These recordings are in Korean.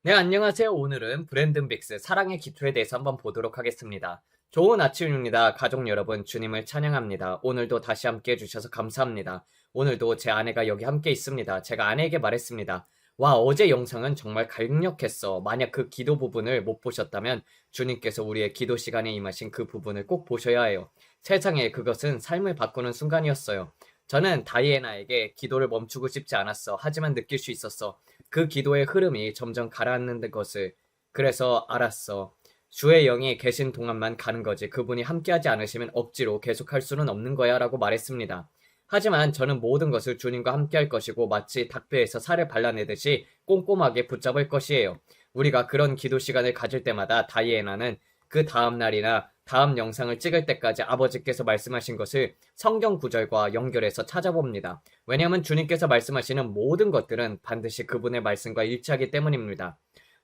네, 안녕하세요. 오늘은 브랜든 빅스 사랑의 기초에 대해서 한번 보도록 하겠습니다. 좋은 아침입니다. 가족 여러분, 주님을 찬양합니다. 오늘도 다시 함께 해주셔서 감사합니다. 오늘도 제 아내가 여기 함께 있습니다. 제가 아내에게 말했습니다. 와, 어제 영상은 정말 강력했어. 만약 그 기도 부분을 못 보셨다면 주님께서 우리의 기도 시간에 임하신 그 부분을 꼭 보셔야 해요. 세상에 그것은 삶을 바꾸는 순간이었어요. 저는 다이애나에게 기도를 멈추고 싶지 않았어. 하지만 느낄 수 있었어. 그 기도의 흐름이 점점 가라앉는 것을. 그래서 알았어. 주의 영이 계신 동안만 가는 거지. 그분이 함께하지 않으시면 억지로 계속할 수는 없는 거야 라고 말했습니다. 하지만 저는 모든 것을 주님과 함께할 것이고 마치 닭뼈에서 살을 발라내듯이 꼼꼼하게 붙잡을 것이에요. 우리가 그런 기도 시간을 가질 때마다 다이애나는 그 다음 날이나 다음 영상을 찍을 때까지 아버지께서 말씀하신 것을 성경 구절과 연결해서 찾아봅니다. 왜냐하면 주님께서 말씀하시는 모든 것들은 반드시 그분의 말씀과 일치하기 때문입니다.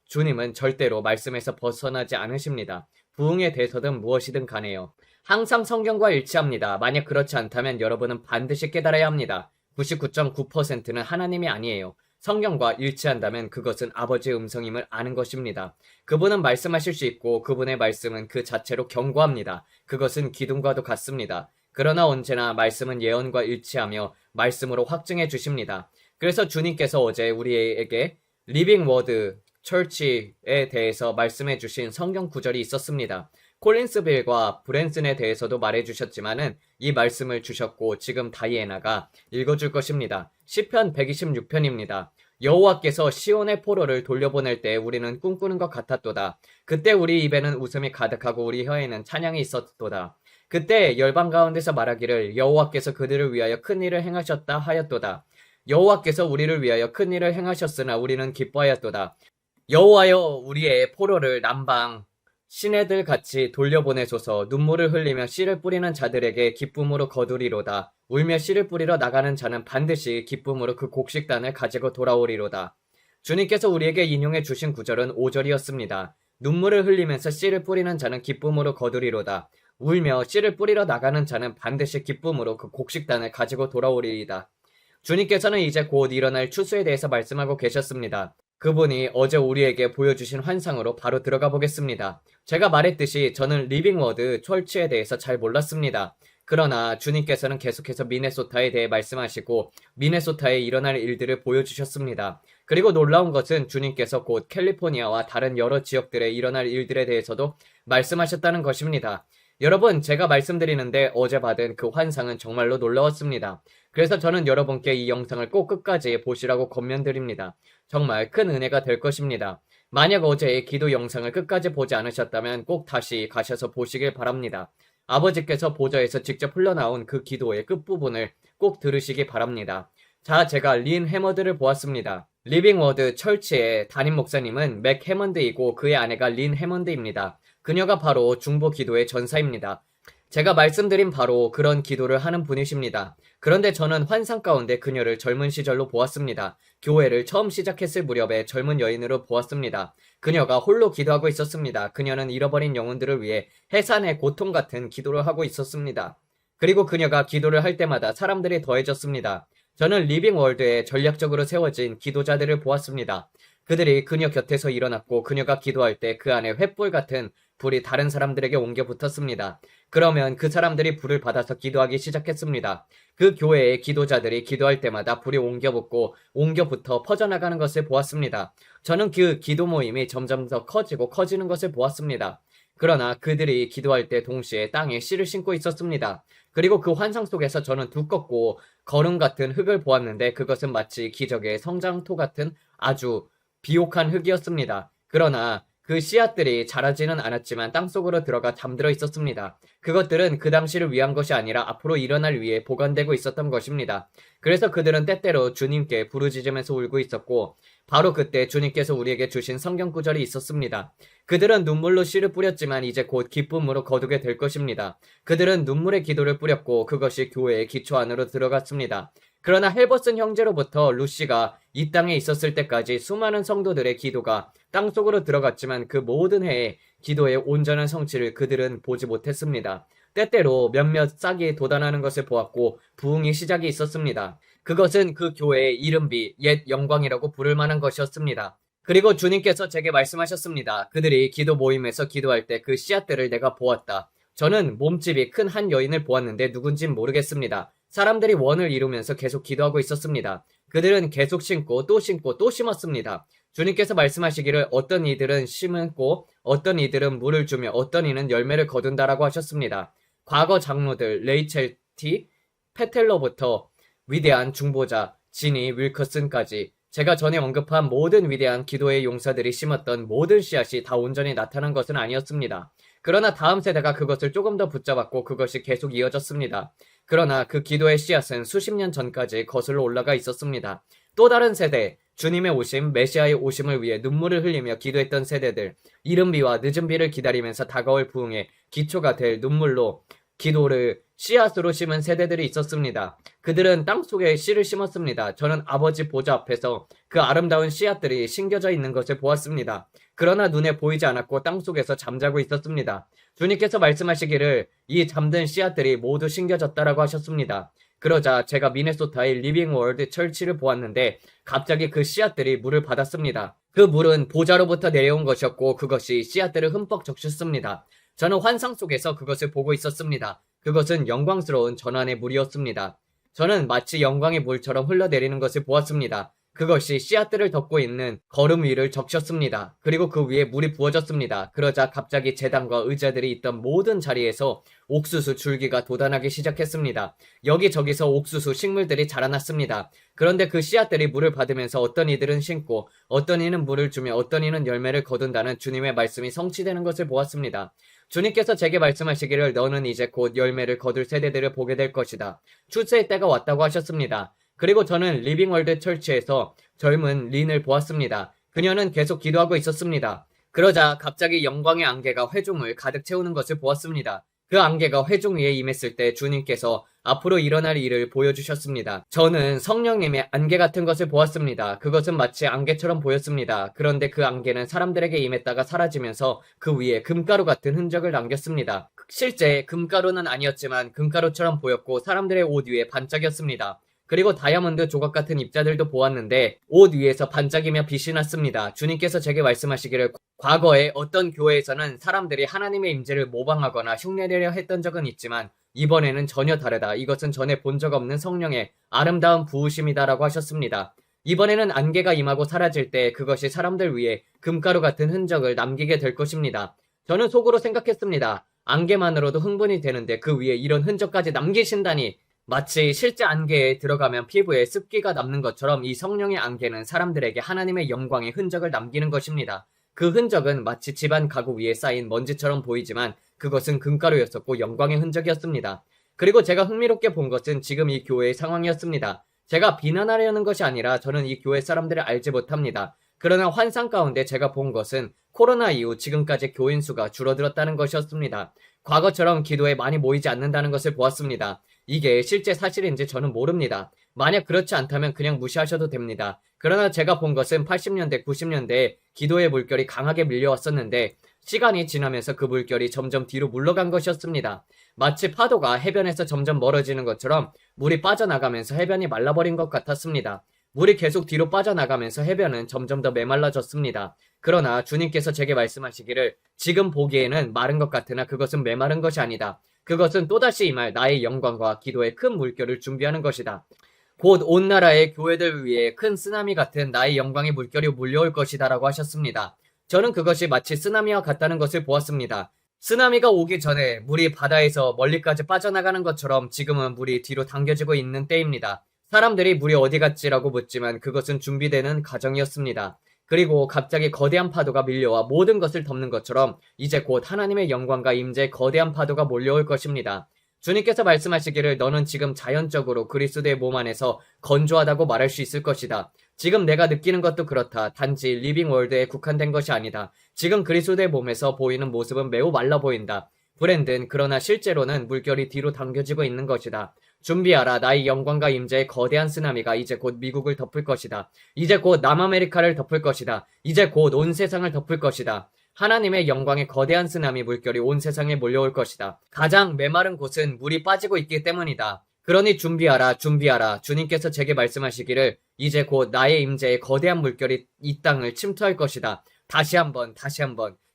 주님은 절대로 말씀에서 벗어나지 않으십니다. 부흥에 대해서든 무엇이든 간에요. 항상 성경과 일치합니다. 만약 그렇지 않다면 여러분은 반드시 깨달아야 합니다. 99.9%는 하나님이 아니에요. 성경과 일치한다면 그것은 아버지의 음성임을 아는 것입니다. 그분은 말씀하실 수 있고 그분의 말씀은 그 자체로 견고합니다. 그것은 기둥과도 같습니다. 그러나 언제나 말씀은 예언과 일치하며 말씀으로 확증해 주십니다. 그래서 주님께서 어제 우리에게 리빙 워드 철치에 대해서 말씀해 주신 성경 구절이 있었습니다. 콜린스빌과 브랜슨에 대해서도 말해 주셨지만은 이 말씀을 주셨고 지금 다이애나가 읽어줄 것입니다. 시편 126편입니다. 여호와께서 시온의 포로를 돌려보낼 때 우리는 꿈꾸는 것 같았도다. 그때 우리 입에는 웃음이 가득하고 우리 혀에는 찬양이 있었도다. 그때 열방 가운데서 말하기를 여호와께서 그들을 위하여 큰 일을 행하셨다 하였도다. 여호와께서 우리를 위하여 큰 일을 행하셨으나 우리는 기뻐하였도다. 여호와여 우리의 포로를 남방 시내들 같이 돌려보내소서. 눈물을 흘리며 씨를 뿌리는 자들에게 기쁨으로 거두리로다. 울며 씨를 뿌리러 나가는 자는 반드시 기쁨으로 그 곡식단을 가지고 돌아오리로다. 주님께서 우리에게 인용해 주신 구절은 5절이었습니다. 눈물을 흘리면서 씨를 뿌리는 자는 기쁨으로 거두리로다. 울며 씨를 뿌리러 나가는 자는 반드시 기쁨으로 그 곡식단을 가지고 돌아오리이다. 주님께서는 이제 곧 일어날 추수에 대해서 말씀하고 계셨습니다. 그분이 어제 우리에게 보여주신 환상으로 바로 들어가 보겠습니다. 제가 말했듯이 저는 리빙워드 철치에 대해서 잘 몰랐습니다. 그러나 주님께서는 계속해서 미네소타에 대해 말씀하시고 미네소타에 일어날 일들을 보여주셨습니다. 그리고 놀라운 것은 주님께서 곧 캘리포니아와 다른 여러 지역들에 일어날 일들에 대해서도 말씀하셨다는 것입니다. 여러분, 제가 말씀드리는데 어제 받은 그 환상은 정말로 놀라웠습니다. 그래서 저는 여러분께 이 영상을 꼭 끝까지 보시라고 권면드립니다. 정말 큰 은혜가 될 것입니다. 만약 어제의 기도 영상을 끝까지 보지 않으셨다면 꼭 다시 가셔서 보시길 바랍니다. 아버지께서 보좌에서 직접 흘러나온 그 기도의 끝부분을 꼭 들으시기 바랍니다. 자, 제가 린 해머드를 보았습니다. 리빙워드 철치의 담임 목사님은 맥 해먼드이고 그의 아내가 린 해먼드입니다. 그녀가 바로 중보 기도의 전사입니다. 제가 말씀드린 바로 그런 기도를 하는 분이십니다. 그런데 저는 환상 가운데 그녀를 젊은 시절로 보았습니다. 교회를 처음 시작했을 무렵에 젊은 여인으로 보았습니다. 그녀가 홀로 기도하고 있었습니다. 그녀는 잃어버린 영혼들을 위해 해산의 고통 같은 기도를 하고 있었습니다. 그리고 그녀가 기도를 할 때마다 사람들이 더해졌습니다. 저는 리빙월드에 전략적으로 세워진 기도자들을 보았습니다. 그들이 그녀 곁에서 일어났고 그녀가 기도할 때 그 안에 횃불 같은 불이 다른 사람들에게 옮겨 붙었습니다. 그러면 그 사람들이 불을 받아서 기도하기 시작했습니다. 그 교회의 기도자들이 기도할 때마다 불이 옮겨 붙고 옮겨 붙어 퍼져나가는 것을 보았습니다. 저는 그 기도 모임이 점점 더 커지고 커지는 것을 보았습니다. 그러나 그들이 기도할 때 동시에 땅에 씨를 심고 있었습니다. 그리고 그 환상 속에서 저는 두껍고 거름 같은 흙을 보았는데 그것은 마치 기적의 성장토 같은 아주 비옥한 흙이었습니다. 그러나 그 씨앗들이 자라지는 않았지만 땅속으로 들어가 잠들어 있었습니다. 그것들은 그 당시를 위한 것이 아니라 앞으로 일어날 위해 보관되고 있었던 것입니다. 그래서 그들은 때때로 주님께 부르짖으면서 울고 있었고 바로 그때 주님께서 우리에게 주신 성경 구절이 있었습니다. 그들은 눈물로 씨를 뿌렸지만 이제 곧 기쁨으로 거두게 될 것입니다. 그들은 눈물의 기도를 뿌렸고 그것이 교회의 기초 안으로 들어갔습니다. 그러나 헬버슨 형제로부터 루시가 이 땅에 있었을 때까지 수많은 성도들의 기도가 땅속으로 들어갔지만 그 모든 해의 기도의 온전한 성취를 그들은 보지 못했습니다. 때때로 몇몇 싹이 돋아나는 것을 보았고 부흥의 시작이 있었습니다. 그것은 그 교회의 이름비, 옛 영광이라고 부를 만한 것이었습니다. 그리고 주님께서 제게 말씀하셨습니다. 그들이 기도 모임에서 기도할 때 그 씨앗들을 내가 보았다. 저는 몸집이 큰 한 여인을 보았는데 누군진 모르겠습니다. 사람들이 원을 이루면서 계속 기도하고 있었습니다. 그들은 계속 심고 또 심고 또 심었습니다. 주님께서 말씀하시기를 어떤 이들은 심고 어떤 이들은 물을 주며 어떤 이는 열매를 거둔다라고 하셨습니다. 과거 장로들 레이첼 T. 페텔러부터 위대한 중보자 지니 윌커슨까지 제가 전에 언급한 모든 위대한 기도의 용사들이 심었던 모든 씨앗이 다 온전히 나타난 것은 아니었습니다. 그러나 다음 세대가 그것을 조금 더 붙잡았고 그것이 계속 이어졌습니다. 그러나 그 기도의 씨앗은 수십 년 전까지 거슬러 올라가 있었습니다. 또 다른 세대, 주님의 오심, 메시아의 오심을 위해 눈물을 흘리며 기도했던 세대들, 이른 비와 늦은 비를 기다리면서 다가올 부흥의 기초가 될 눈물로 기도를 씨앗으로 심은 세대들이 있었습니다. 그들은 땅속에 씨를 심었습니다. 저는 아버지 보좌 앞에서 그 아름다운 씨앗들이 심겨져 있는 것을 보았습니다. 그러나 눈에 보이지 않았고 땅속에서 잠자고 있었습니다. 주님께서 말씀하시기를 이 잠든 씨앗들이 모두 심겨졌다라고 하셨습니다. 그러자 제가 미네소타의 리빙 월드 철치를 보았는데 갑자기 그 씨앗들이 물을 받았습니다. 그 물은 보좌로부터 내려온 것이었고 그것이 씨앗들을 흠뻑 적셨습니다. 저는 환상 속에서 그것을 보고 있었습니다. 그것은 영광스러운 전환의 물이었습니다. 저는 마치 영광의 물처럼 흘러내리는 것을 보았습니다. 그것이 씨앗들을 덮고 있는 거름 위를 적셨습니다. 그리고 그 위에 물이 부어졌습니다. 그러자 갑자기 제단과 의자들이 있던 모든 자리에서 옥수수 줄기가 돋아나기 시작했습니다. 여기저기서 옥수수 식물들이 자라났습니다. 그런데 그 씨앗들이 물을 받으면서 어떤 이들은 심고 어떤 이는 물을 주며 어떤 이는 열매를 거둔다는 주님의 말씀이 성취되는 것을 보았습니다. 주님께서 제게 말씀하시기를 너는 이제 곧 열매를 거둘 세대들을 보게 될 것이다. 출세의 때가 왔다고 하셨습니다. 그리고 저는 리빙월드 철치에서 젊은 린을 보았습니다. 그녀는 계속 기도하고 있었습니다. 그러자 갑자기 영광의 안개가 회중을 가득 채우는 것을 보았습니다. 그 안개가 회중 위에 임했을 때 주님께서 앞으로 일어날 일을 보여주셨습니다. 저는 성령님의 안개 같은 것을 보았습니다. 그것은 마치 안개처럼 보였습니다. 그런데 그 안개는 사람들에게 임했다가 사라지면서 그 위에 금가루 같은 흔적을 남겼습니다. 실제 금가루는 아니었지만 금가루처럼 보였고 사람들의 옷 위에 반짝였습니다. 그리고 다이아몬드 조각 같은 입자들도 보았는데 옷 위에서 반짝이며 빛이 났습니다. 주님께서 제게 말씀하시기를 과거에 어떤 교회에서는 사람들이 하나님의 임재를 모방하거나 흉내내려 했던 적은 있지만 이번에는 전혀 다르다. 이것은 전에 본 적 없는 성령의 아름다운 부으심이다라고 하셨습니다. 이번에는 안개가 임하고 사라질 때 그것이 사람들 위에 금가루 같은 흔적을 남기게 될 것입니다. 저는 속으로 생각했습니다. 안개만으로도 흥분이 되는데 그 위에 이런 흔적까지 남기신다니 마치 실제 안개에 들어가면 피부에 습기가 남는 것처럼 이 성령의 안개는 사람들에게 하나님의 영광의 흔적을 남기는 것입니다. 그 흔적은 마치 집안 가구 위에 쌓인 먼지처럼 보이지만 그것은 금가루였었고 영광의 흔적이었습니다. 그리고 제가 흥미롭게 본 것은 지금 이 교회의 상황이었습니다. 제가 비난하려는 것이 아니라 저는 이 교회 사람들을 알지 못합니다. 그러나 환상 가운데 제가 본 것은 코로나 이후 지금까지 교인 수가 줄어들었다는 것이었습니다. 과거처럼 기도에 많이 모이지 않는다는 것을 보았습니다. 이게 실제 사실인지 저는 모릅니다. 만약 그렇지 않다면 그냥 무시하셔도 됩니다. 그러나 제가 본 것은 80년대, 90년대에 기도의 물결이 강하게 밀려왔었는데 시간이 지나면서 그 물결이 점점 뒤로 물러간 것이었습니다. 마치 파도가 해변에서 점점 멀어지는 것처럼 물이 빠져나가면서 해변이 말라버린 것 같았습니다. 물이 계속 뒤로 빠져나가면서 해변은 점점 더 메말라졌습니다. 그러나 주님께서 제게 말씀하시기를 지금 보기에는 마른 것 같으나 그것은 메마른 것이 아니다. 그것은 또다시 임할 나의 영광과 기도의 큰 물결을 준비하는 것이다. 곧 온 나라의 교회들 위에 큰 쓰나미 같은 나의 영광의 물결이 몰려올 것이다 라고 하셨습니다. 저는 그것이 마치 쓰나미와 같다는 것을 보았습니다. 쓰나미가 오기 전에 물이 바다에서 멀리까지 빠져나가는 것처럼 지금은 물이 뒤로 당겨지고 있는 때입니다. 사람들이 물이 어디 갔지라고 묻지만 그것은 준비되는 과정이었습니다. 그리고 갑자기 거대한 파도가 밀려와 모든 것을 덮는 것처럼 이제 곧 하나님의 영광과 임재의 거대한 파도가 몰려올 것입니다. 주님께서 말씀하시기를 너는 지금 자연적으로 그리스도의 몸 안에서 건조하다고 말할 수 있을 것이다. 지금 내가 느끼는 것도 그렇다. 단지 리빙 월드에 국한된 것이 아니다. 지금 그리스도의 몸에서 보이는 모습은 매우 말라 보인다. 브랜든, 그러나 실제로는 물결이 뒤로 당겨지고 있는 것이다. 준비하라. 나의 영광과 임재의 거대한 쓰나미가 이제 곧 미국을 덮을 것이다. 이제 곧 남아메리카를 덮을 것이다. 이제 곧 온 세상을 덮을 것이다. 하나님의 영광의 거대한 쓰나미 물결이 온 세상에 몰려올 것이다. 가장 메마른 곳은 물이 빠지고 있기 때문이다. 그러니 준비하라, 준비하라. 주님께서 제게 말씀하시기를 이제 곧 나의 임재에 거대한 물결이 이 땅을 침투할 것이다. 다시 한번.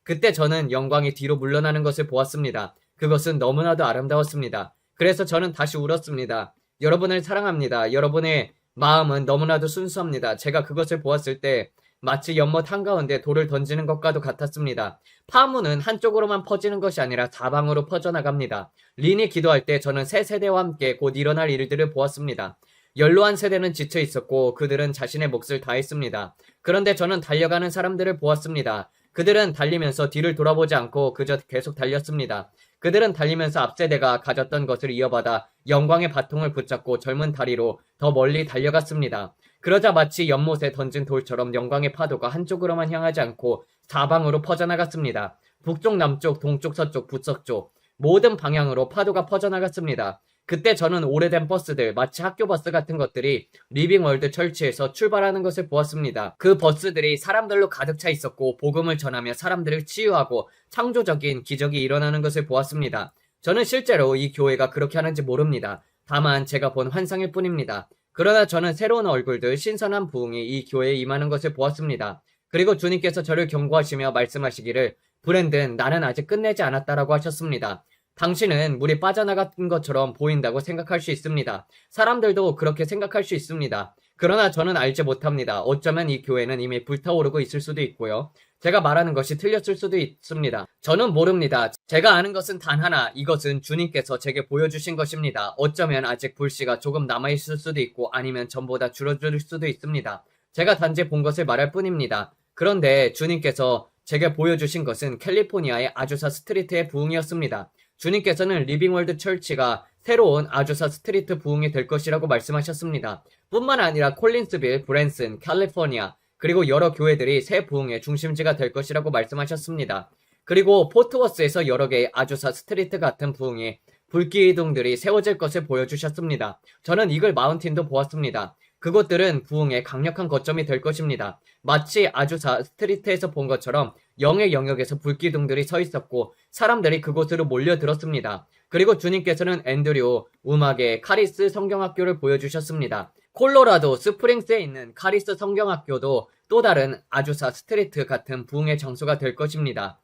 그때 저는 영광이 뒤로 물러나는 것을 보았습니다. 그것은 너무나도 아름다웠습니다. 그래서 저는 다시 울었습니다. 여러분을 사랑합니다. 여러분의 마음은 너무나도 순수합니다. 제가 그것을 보았을 때 마치 연못 한가운데 돌을 던지는 것과도 같았습니다. 파문은 한쪽으로만 퍼지는 것이 아니라 사방으로 퍼져나갑니다. 린이 기도할 때 저는 새 세대와 함께 곧 일어날 일들을 보았습니다. 연로한 세대는 지쳐 있었고 그들은 자신의 몫을 다했습니다. 그런데 저는 달려가는 사람들을 보았습니다. 그들은 달리면서 뒤를 돌아보지 않고 그저 계속 달렸습니다. 그들은 달리면서 앞세대가 가졌던 것을 이어받아 영광의 바통을 붙잡고 젊은 다리로 더 멀리 달려갔습니다. 그러자 마치 연못에 던진 돌처럼 영광의 파도가 한쪽으로만 향하지 않고 사방으로 퍼져나갔습니다. 북쪽, 남쪽, 동쪽, 서쪽, 북서쪽 모든 방향으로 파도가 퍼져나갔습니다. 그때 저는 오래된 버스들, 마치 학교 버스 같은 것들이 리빙월드 철치에서 출발하는 것을 보았습니다. 그 버스들이 사람들로 가득 차 있었고 복음을 전하며 사람들을 치유하고 창조적인 기적이 일어나는 것을 보았습니다. 저는 실제로 이 교회가 그렇게 하는지 모릅니다. 다만 제가 본 환상일 뿐입니다. 그러나 저는 새로운 얼굴들, 신선한 부흥이 이 교회에 임하는 것을 보았습니다. 그리고 주님께서 저를 경고하시며 말씀하시기를 브랜든, 나는 아직 끝내지 않았다라고 하셨습니다. 당신은 물이 빠져나간 것처럼 보인다고 생각할 수 있습니다. 사람들도 그렇게 생각할 수 있습니다. 그러나 저는 알지 못합니다. 어쩌면 이 교회는 이미 불타오르고 있을 수도 있고요. 제가 말하는 것이 틀렸을 수도 있습니다. 저는 모릅니다. 제가 아는 것은 단 하나, 이것은 주님께서 제게 보여주신 것입니다. 어쩌면 아직 불씨가 조금 남아있을 수도 있고 아니면 전보다 줄어들 수도 있습니다. 제가 단지 본 것을 말할 뿐입니다. 그런데 주님께서 제게 보여주신 것은 캘리포니아의 아주사 스트리트의 부흥이었습니다. 주님께서는 리빙월드 철치가 새로운 아주사 스트리트 부흥이 될 것이라고 말씀하셨습니다. 뿐만 아니라 콜린스빌, 브랜슨, 캘리포니아 그리고 여러 교회들이 새 부흥의 중심지가 될 것이라고 말씀하셨습니다. 그리고 포트워스에서 여러 개의 아주사 스트리트 같은 부흥이 불기둥들이 세워질 것을 보여주셨습니다. 저는 이글 마운틴도 보았습니다. 그곳들은 부흥의 강력한 거점이 될 것입니다. 마치 아주사 스트리트에서 본 것처럼 영의 영역에서 불기둥들이 서 있었고 사람들이 그곳으로 몰려들었습니다. 그리고 주님께서는 앤드류 음악의 카리스 성경학교를 보여주셨습니다. 콜로라도 스프링스에 있는 카리스 성경학교도 또 다른 아주사 스트리트 같은 부흥의 장소가 될 것입니다.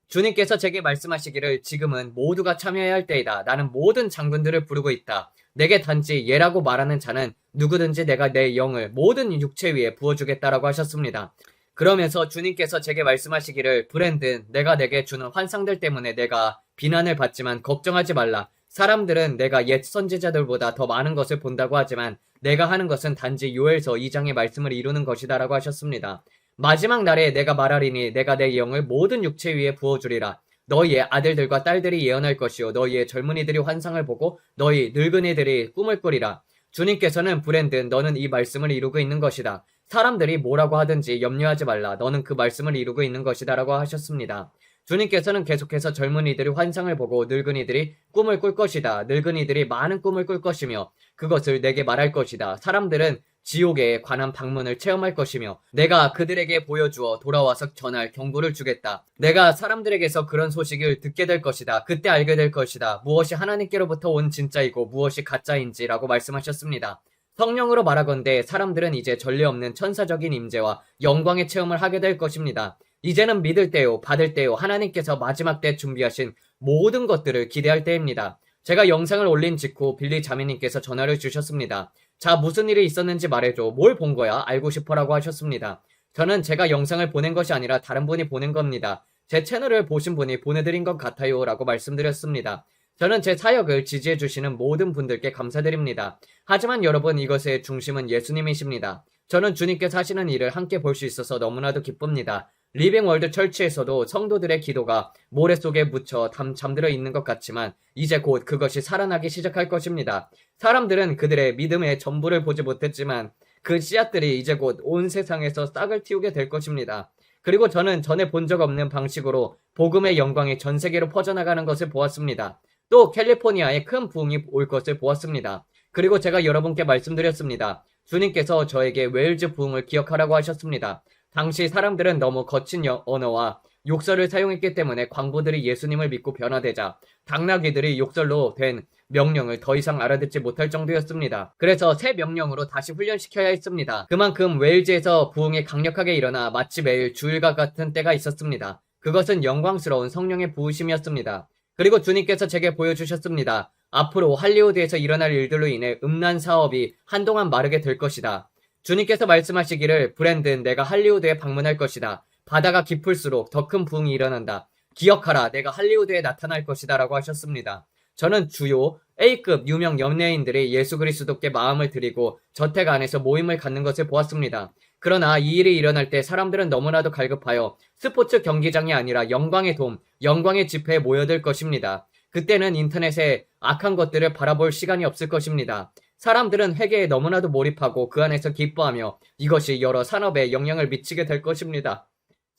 주님께서 제게 말씀하시기를 지금은 모두가 참여해야 할 때이다. 나는 모든 장군들을 부르고 있다. 내게 단지 예라고 말하는 자는 누구든지 내가 내 영을 모든 육체 위에 부어주겠다라고 하셨습니다. 그러면서 주님께서 제게 말씀하시기를 브랜든, 내가 내게 주는 환상들 때문에 내가 비난을 받지만 걱정하지 말라. 사람들은 내가 옛 선지자들보다 더 많은 것을 본다고 하지만 내가 하는 것은 단지 요엘서 2장의 말씀을 이루는 것이다라고 하셨습니다. 마지막 날에 내가 말하리니 내가 내 영을 모든 육체 위에 부어주리라. 너희의 아들들과 딸들이 예언할 것이요 너희의 젊은이들이 환상을 보고 너희 늙은이들이 꿈을 꾸리라. 주님께서는 브랜든, 너는 이 말씀을 이루고 있는 것이다. 사람들이 뭐라고 하든지 염려하지 말라. 너는 그 말씀을 이루고 있는 것이다 라고 하셨습니다. 주님께서는 계속해서 젊은이들이 환상을 보고 늙은이들이 꿈을 꿀 것이다. 늙은이들이 많은 꿈을 꿀 것이며 그것을 내게 말할 것이다. 사람들은 지옥에 관한 방문을 체험할 것이며 내가 그들에게 보여주어 돌아와서 전할 경고를 주겠다. 내가 사람들에게서 그런 소식을 듣게 될 것이다. 그때 알게 될 것이다. 무엇이 하나님께로부터 온 진짜이고 무엇이 가짜인지라고 말씀하셨습니다. 성령으로 말하건대 사람들은 이제 전례 없는 천사적인 임재와 영광의 체험을 하게 될 것입니다. 이제는 믿을 때요, 받을 때요, 하나님께서 마지막 때 준비하신 모든 것들을 기대할 때입니다. 제가 영상을 올린 직후 빌리 자매님께서 전화를 주셨습니다. 자, 무슨 일이 있었는지 말해줘. 뭘 본 거야? 알고 싶어라고 하셨습니다. 저는 제가 영상을 보낸 것이 아니라 다른 분이 보낸 겁니다. 제 채널을 보신 분이 보내드린 것 같아요 라고 말씀드렸습니다. 저는 제 사역을 지지해주시는 모든 분들께 감사드립니다. 하지만 여러분, 이것의 중심은 예수님이십니다. 저는 주님께서 하시는 일을 함께 볼 수 있어서 너무나도 기쁩니다. 리빙월드 철치에서도 성도들의 기도가 모래 속에 묻혀 잠들어 있는 것 같지만 이제 곧 그것이 살아나기 시작할 것입니다. 사람들은 그들의 믿음의 전부를 보지 못했지만 그 씨앗들이 이제 곧 온 세상에서 싹을 틔우게 될 것입니다. 그리고 저는 전에 본 적 없는 방식으로 복음의 영광이 전 세계로 퍼져나가는 것을 보았습니다. 또 캘리포니아에 큰 부흥이 올 것을 보았습니다. 그리고 제가 여러분께 말씀드렸습니다. 주님께서 저에게 웨일즈 부흥을 기억하라고 하셨습니다. 당시 사람들은 너무 거친 언어와 욕설을 사용했기 때문에 광부들이 예수님을 믿고 변화되자 당나귀들이 욕설로 된 명령을 더 이상 알아듣지 못할 정도였습니다. 그래서 새 명령으로 다시 훈련시켜야 했습니다. 그만큼 웨일즈에서 부흥이 강력하게 일어나 마치 매일 주일과 같은 때가 있었습니다. 그것은 영광스러운 성령의 부으심이었습니다. 그리고 주님께서 제게 보여주셨습니다. 앞으로 할리우드에서 일어날 일들로 인해 음란 사업이 한동안 마르게 될 것이다. 주님께서 말씀하시기를 브랜든 내가 할리우드에 방문할 것이다. 바다가 깊을수록 더 큰 부흥이 일어난다. 기억하라 내가 할리우드에 나타날 것이다 라고 하셨습니다. 저는 주요 A급 유명 연예인들이 예수 그리스도께 마음을 드리고 저택 안에서 모임을 갖는 것을 보았습니다. 그러나 이 일이 일어날 때 사람들은 너무나도 갈급하여 스포츠 경기장이 아니라 영광의 돔, 영광의 집회에 모여들 것입니다. 그때는 인터넷에 악한 것들을 바라볼 시간이 없을 것입니다. 사람들은 회개에 너무나도 몰입하고 그 안에서 기뻐하며 이것이 여러 산업에 영향을 미치게 될 것입니다.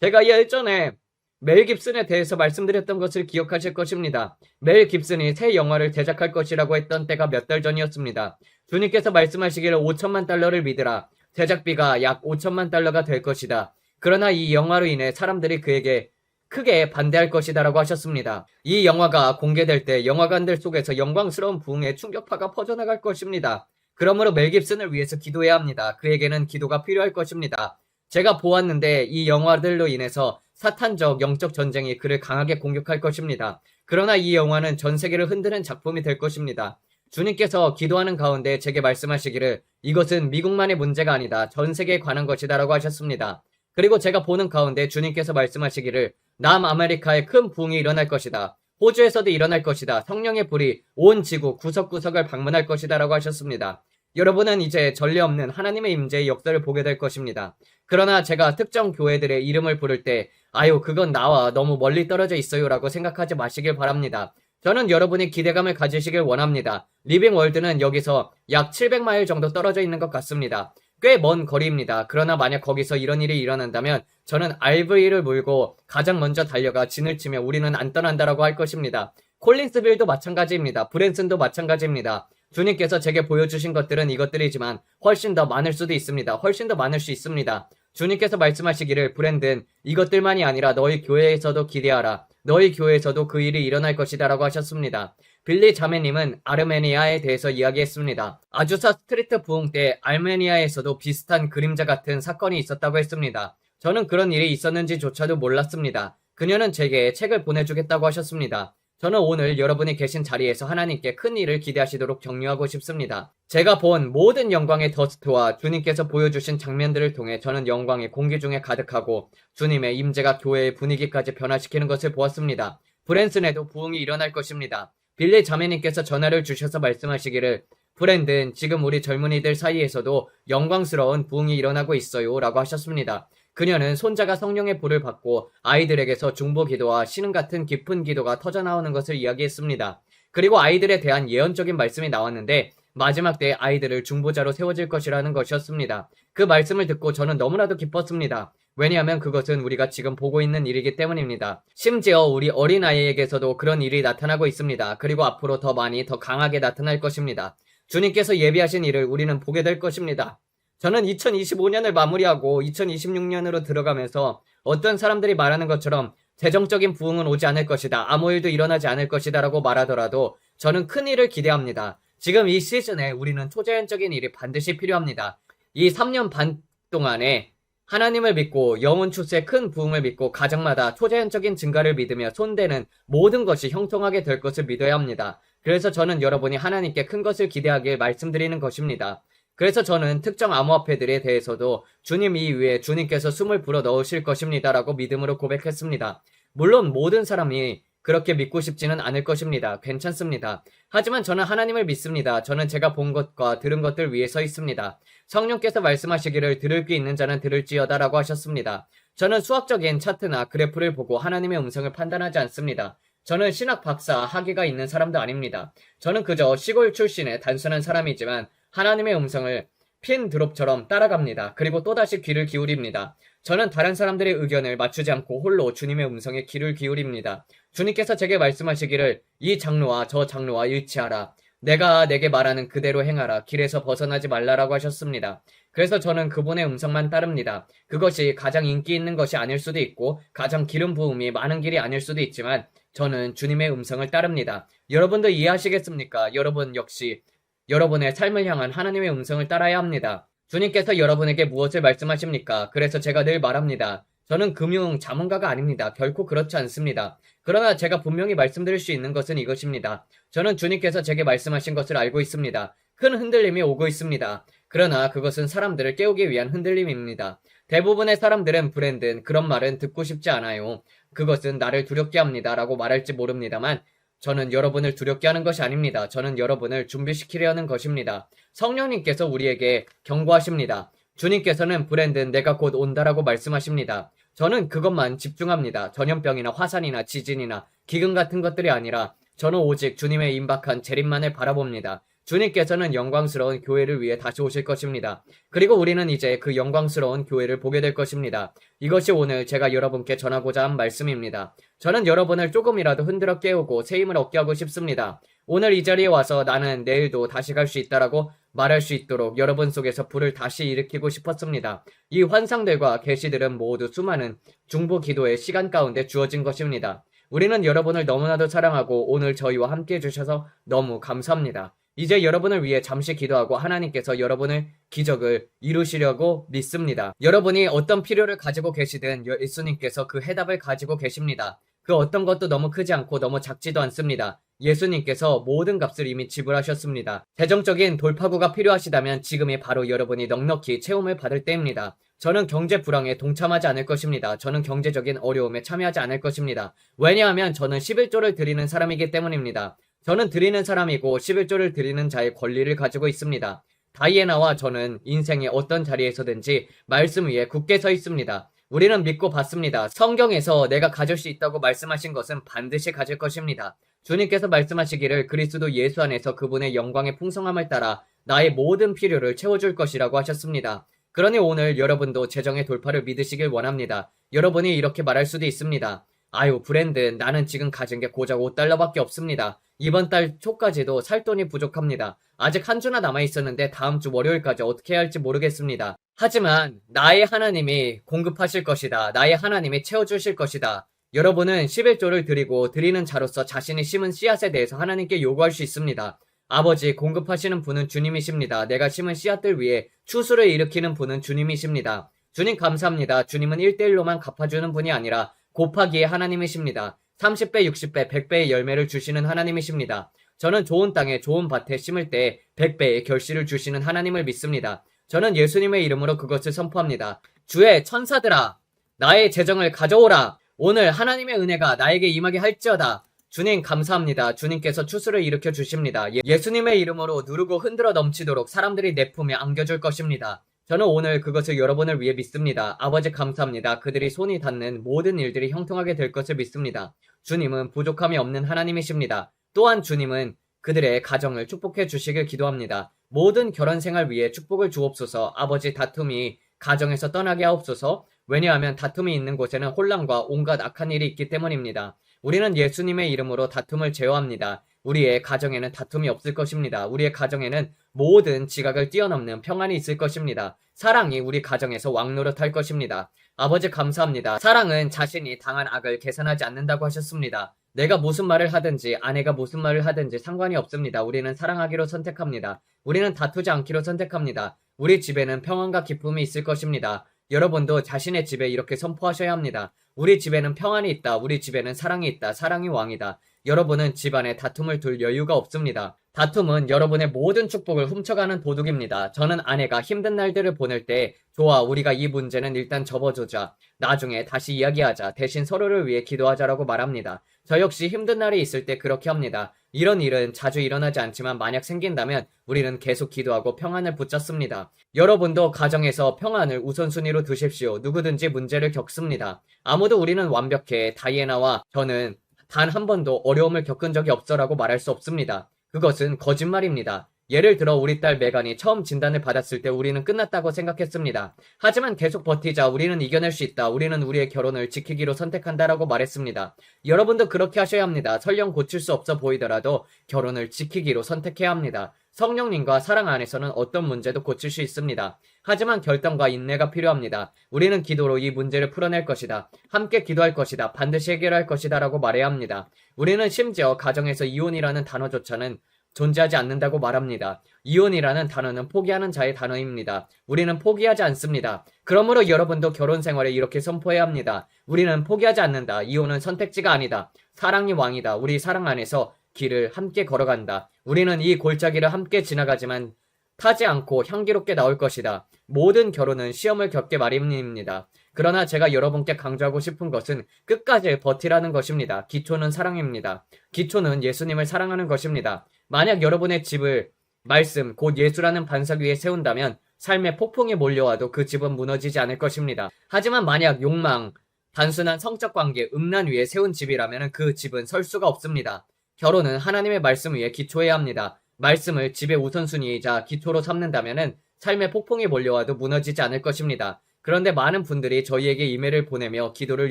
제가 예전에 멜 깁슨에 대해서 말씀드렸던 것을 기억하실 것입니다. 멜 깁슨이 새 영화를 제작할 것이라고 했던 때가 몇 달 전이었습니다. 주님께서 말씀하시기를 5천만 달러를 믿으라. 제작비가 약 5천만 달러가 될 것이다. 그러나 이 영화로 인해 사람들이 그에게 크게 반대할 것이다 라고 하셨습니다. 이 영화가 공개될 때 영화관들 속에서 영광스러운 부흥의 충격파가 퍼져나갈 것입니다. 그러므로 멜 깁슨을 위해서 기도해야 합니다. 그에게는 기도가 필요할 것입니다. 제가 보았는데 이 영화들로 인해서 사탄적 영적 전쟁이 그를 강하게 공격할 것입니다. 그러나 이 영화는 전 세계를 흔드는 작품이 될 것입니다. 주님께서 기도하는 가운데 제게 말씀하시기를 이것은 미국만의 문제가 아니다. 전 세계에 관한 것이다 라고 하셨습니다. 그리고 제가 보는 가운데 주님께서 말씀하시기를 남아메리카에 큰 부흥이 일어날 것이다. 호주에서도 일어날 것이다. 성령의 불이 온 지구 구석구석을 방문할 것이다 라고 하셨습니다. 여러분은 이제 전례 없는 하나님의 임재의 역사를 보게 될 것입니다. 그러나 제가 특정 교회들의 이름을 부를 때 아유 그건 나와 너무 멀리 떨어져 있어요 라고 생각하지 마시길 바랍니다. 저는 여러분이 기대감을 가지시길 원합니다. 리빙 월드는 여기서 약 700마일 정도 떨어져 있는 것 같습니다. 꽤 먼 거리입니다. 그러나 만약 거기서 이런 일이 일어난다면 저는 RV를 몰고 가장 먼저 달려가 진을 치며 우리는 안 떠난다라고 할 것입니다. 콜린스빌도 마찬가지입니다. 브랜슨도 마찬가지입니다. 주님께서 제게 보여주신 것들은 이것들이지만 훨씬 더 많을 수도 있습니다. 훨씬 더 많을 수 있습니다. 주님께서 말씀하시기를 브랜든 이것들만이 아니라 너희 교회에서도 기대하라. 너희 교회에서도 그 일이 일어날 것이다 라고 하셨습니다. 빌리 자매님은 아르메니아에 대해서 이야기했습니다. 아주사 스트리트 부흥 때 아르메니아에서도 비슷한 그림자 같은 사건이 있었다고 했습니다. 저는 그런 일이 있었는지조차도 몰랐습니다. 그녀는 제게 책을 보내주겠다고 하셨습니다. 저는 오늘 여러분이 계신 자리에서 하나님께 큰 일을 기대하시도록 격려하고 싶습니다. 제가 본 모든 영광의 더스트와 주님께서 보여주신 장면들을 통해 저는 영광의 공기 중에 가득하고 주님의 임재가 교회의 분위기까지 변화시키는 것을 보았습니다. 브랜슨에도 부흥이 일어날 것입니다. 빌리 자매님께서 전화를 주셔서 말씀하시기를 브랜든 지금 우리 젊은이들 사이에서도 영광스러운 부흥이 일어나고 있어요 라고 하셨습니다. 그녀는 손자가 성령의 불을 받고 아이들에게서 중보기도와 신음 같은 깊은 기도가 터져나오는 것을 이야기했습니다. 그리고 아이들에 대한 예언적인 말씀이 나왔는데 마지막 때 아이들을 중보자로 세워질 것이라는 것이었습니다. 그 말씀을 듣고 저는 너무나도 기뻤습니다. 왜냐하면 그것은 우리가 지금 보고 있는 일이기 때문입니다. 심지어 우리 어린아이에게서도 그런 일이 나타나고 있습니다. 그리고 앞으로 더 많이 더 강하게 나타날 것입니다. 주님께서 예비하신 일을 우리는 보게 될 것입니다. 저는 2025년을 마무리하고 2026년으로 들어가면서 어떤 사람들이 말하는 것처럼 재정적인 부흥은 오지 않을 것이다. 아무 일도 일어나지 않을 것이다 라고 말하더라도 저는 큰 일을 기대합니다. 지금 이 시즌에 우리는 초자연적인 일이 반드시 필요합니다. 이 3년 반 동안에 하나님을 믿고 영혼 출세의 큰 부흥을 믿고 가정마다 초자연적인 증가를 믿으며 손대는 모든 것이 형통하게 될 것을 믿어야 합니다. 그래서 저는 여러분이 하나님께 큰 것을 기대하길 말씀드리는 것입니다. 그래서 저는 특정 암호화폐들에 대해서도 주님 이후에 주님께서 숨을 불어 넣으실 것입니다 라고 믿음으로 고백했습니다. 물론 모든 사람이 그렇게 믿고 싶지는 않을 것입니다. 괜찮습니다. 하지만 저는 하나님을 믿습니다. 저는 제가 본 것과 들은 것들 위에 서 있습니다. 성령께서 말씀하시기를 들을 귀 있는 자는 들을지어다 라고 하셨습니다. 저는 수학적인 차트나 그래프를 보고 하나님의 음성을 판단하지 않습니다. 저는 신학 박사 학위가 있는 사람도 아닙니다. 저는 그저 시골 출신의 단순한 사람이지만 하나님의 음성을 핀 드롭처럼 따라갑니다. 그리고 또다시 귀를 기울입니다. 저는 다른 사람들의 의견을 맞추지 않고 홀로 주님의 음성에 귀를 기울입니다. 주님께서 제게 말씀하시기를 이 장로와 저 장로와 일치하라. 내가 내게 말하는 그대로 행하라. 길에서 벗어나지 말라라고 하셨습니다. 그래서 저는 그분의 음성만 따릅니다. 그것이 가장 인기 있는 것이 아닐 수도 있고 가장 기름 부음이 많은 길이 아닐 수도 있지만 저는 주님의 음성을 따릅니다. 여러분도 이해하시겠습니까? 여러분 역시 여러분의 삶을 향한 하나님의 음성을 따라야 합니다. 주님께서 여러분에게 무엇을 말씀하십니까? 그래서 제가 늘 말합니다. 저는 금융 자문가가 아닙니다. 결코 그렇지 않습니다. 그러나 제가 분명히 말씀드릴 수 있는 것은 이것입니다. 저는 주님께서 제게 말씀하신 것을 알고 있습니다. 큰 흔들림이 오고 있습니다. 그러나 그것은 사람들을 깨우기 위한 흔들림입니다. 대부분의 사람들은 브랜든 그런 말은 듣고 싶지 않아요. 그것은 나를 두렵게 합니다. 라고 말할지 모릅니다만 저는 여러분을 두렵게 하는 것이 아닙니다. 저는 여러분을 준비시키려는 것입니다. 성령님께서 우리에게 경고하십니다. 주님께서는 브랜든 내가 곧 온다라고 말씀하십니다. 저는 그것만 집중합니다. 전염병이나 화산이나 지진이나 기근 같은 것들이 아니라 저는 오직 주님의 임박한 재림만을 바라봅니다. 주님께서는 영광스러운 교회를 위해 다시 오실 것입니다. 그리고 우리는 이제 그 영광스러운 교회를 보게 될 것입니다. 이것이 오늘 제가 여러분께 전하고자 한 말씀입니다. 저는 여러분을 조금이라도 흔들어 깨우고 새 힘을 얻게 하고 싶습니다. 오늘 이 자리에 와서 나는 내일도 다시 갈 수 있다라고 말할 수 있도록 여러분 속에서 불을 다시 일으키고 싶었습니다. 이 환상들과 계시들은 모두 수많은 중보 기도의 시간 가운데 주어진 것입니다. 우리는 여러분을 너무나도 사랑하고 오늘 저희와 함께 해주셔서 너무 감사합니다. 이제 여러분을 위해 잠시 기도하고 하나님께서 여러분의 기적을 이루시려고 믿습니다. 여러분이 어떤 필요를 가지고 계시든 예수님께서 그 해답을 가지고 계십니다. 그 어떤 것도 너무 크지 않고 너무 작지도 않습니다. 예수님께서 모든 값을 이미 지불하셨습니다. 재정적인 돌파구가 필요하시다면 지금이 바로 여러분이 넉넉히 체험을 받을 때입니다. 저는 경제 불황에 동참하지 않을 것입니다. 저는 경제적인 어려움에 참여하지 않을 것입니다. 왜냐하면 저는 11조를 드리는 사람이기 때문입니다. 저는 드리는 사람이고 11조를 드리는 자의 권리를 가지고 있습니다. 다이애나와 저는 인생의 어떤 자리에서든지 말씀 위에 굳게 서 있습니다. 우리는 믿고 받습니다. 성경에서 내가 가질 수 있다고 말씀하신 것은 반드시 가질 것입니다. 주님께서 말씀하시기를 그리스도 예수 안에서 그분의 영광의 풍성함을 따라 나의 모든 필요를 채워줄 것이라고 하셨습니다. 그러니 오늘 여러분도 재정의 돌파를 믿으시길 원합니다. 여러분이 이렇게 말할 수도 있습니다. 아유 브랜든 나는 지금 가진 게 고작 5달러밖에 없습니다. 이번 달 초까지도 살 돈이 부족합니다. 아직 한 주나 남아있었는데 다음 주 월요일까지 어떻게 해야 할지 모르겠습니다. 하지만 나의 하나님이 공급하실 것이다. 나의 하나님이 채워주실 것이다. 여러분은 11조를 드리고 드리는 자로서 자신이 심은 씨앗에 대해서 하나님께 요구할 수 있습니다. 아버지 공급하시는 분은 주님이십니다. 내가 심은 씨앗들 위에 추수를 일으키는 분은 주님이십니다. 주님 감사합니다. 주님은 1대1로만 갚아주는 분이 아니라 곱하기의 하나님이십니다. 30배, 60배, 100배의 열매를 주시는 하나님이십니다. 저는 좋은 땅에 좋은 밭에 심을 때 100배의 결실을 주시는 하나님을 믿습니다. 저는 예수님의 이름으로 그것을 선포합니다. 주의 천사들아 나의 재정을 가져오라. 오늘 하나님의 은혜가 나에게 임하게 할지어다. 주님 감사합니다. 주님께서 추수를 일으켜 주십니다. 예수님의 이름으로 누르고 흔들어 넘치도록 사람들이 내 품에 안겨줄 것입니다. 저는 오늘 그것을 여러분을 위해 믿습니다. 아버지 감사합니다. 그들이 손이 닿는 모든 일들이 형통하게 될 것을 믿습니다. 주님은 부족함이 없는 하나님이십니다. 또한 주님은 그들의 가정을 축복해 주시길 기도합니다. 모든 결혼 생활 위에 축복을 주옵소서. 아버지 다툼이 가정에서 떠나게 하옵소서. 왜냐하면 다툼이 있는 곳에는 혼란과 온갖 악한 일이 있기 때문입니다. 우리는 예수님의 이름으로 다툼을 제어합니다. 우리의 가정에는 다툼이 없을 것입니다. 우리의 가정에는 모든 지각을 뛰어넘는 평안이 있을 것입니다. 사랑이 우리 가정에서 왕노릇할 것입니다. 아버지 감사합니다. 사랑은 자신이 당한 악을 계산하지 않는다고 하셨습니다. 내가 무슨 말을 하든지 아내가 무슨 말을 하든지 상관이 없습니다. 우리는 사랑하기로 선택합니다. 우리는 다투지 않기로 선택합니다. 우리 집에는 평안과 기쁨이 있을 것입니다. 여러분도 자신의 집에 이렇게 선포하셔야 합니다. 우리 집에는 평안이 있다. 우리 집에는 사랑이 있다. 사랑이 왕이다. 여러분은 집안에 다툼을 둘 여유가 없습니다. 다툼은 여러분의 모든 축복을 훔쳐가는 도둑입니다. 저는 아내가 힘든 날들을 보낼 때 좋아 우리가 이 문제는 일단 접어두자. 나중에 다시 이야기하자. 대신 서로를 위해 기도하자라고 말합니다. 저 역시 힘든 날이 있을 때 그렇게 합니다. 이런 일은 자주 일어나지 않지만 만약 생긴다면 우리는 계속 기도하고 평안을 붙잡습니다. 여러분도 가정에서 평안을 우선순위로 두십시오. 누구든지 문제를 겪습니다. 아무도 우리는 완벽해. 다이애나와 저는 단 한 번도 어려움을 겪은 적이 없어라고 말할 수 없습니다. 그것은 거짓말입니다. 예를 들어 우리 딸 메간이 처음 진단을 받았을 때 우리는 끝났다고 생각했습니다. 하지만 계속 버티자. 우리는 이겨낼 수 있다. 우리는 우리의 결혼을 지키기로 선택한다라고 말했습니다. 여러분도 그렇게 하셔야 합니다. 설령 고칠 수 없어 보이더라도 결혼을 지키기로 선택해야 합니다. 성령님과 사랑 안에서는 어떤 문제도 고칠 수 있습니다. 하지만 결단과 인내가 필요합니다. 우리는 기도로 이 문제를 풀어낼 것이다. 함께 기도할 것이다. 반드시 해결할 것이다 라고 말해야 합니다. 우리는 심지어 가정에서 이혼이라는 단어조차는 존재하지 않는다고 말합니다. 이혼이라는 단어는 포기하는 자의 단어입니다. 우리는 포기하지 않습니다. 그러므로 여러분도 결혼 생활에 이렇게 선포해야 합니다. 우리는 포기하지 않는다. 이혼은 선택지가 아니다. 사랑이 왕이다. 우리 사랑 안에서 길을 함께 걸어간다. 우리는 이 골짜기를 함께 지나가지만 타지 않고 향기롭게 나올 것이다. 모든 결혼은 시험을 겪게 마련입니다. 그러나 제가 여러분께 강조하고 싶은 것은 끝까지 버티라는 것입니다. 기초는 사랑입니다. 기초는 예수님을 사랑하는 것입니다. 만약 여러분의 집을 말씀, 곧 예수라는 반석 위에 세운다면 삶의 폭풍이 몰려와도 그 집은 무너지지 않을 것입니다. 하지만 만약 욕망, 단순한 성적 관계, 음란 위에 세운 집이라면 그 집은 설 수가 없습니다. 결혼은 하나님의 말씀 위에 기초해야 합니다. 말씀을 집의 우선순위이자 기초로 삼는다면 삶의 폭풍이 몰려와도 무너지지 않을 것입니다. 그런데 많은 분들이 저희에게 이메일을 보내며 기도를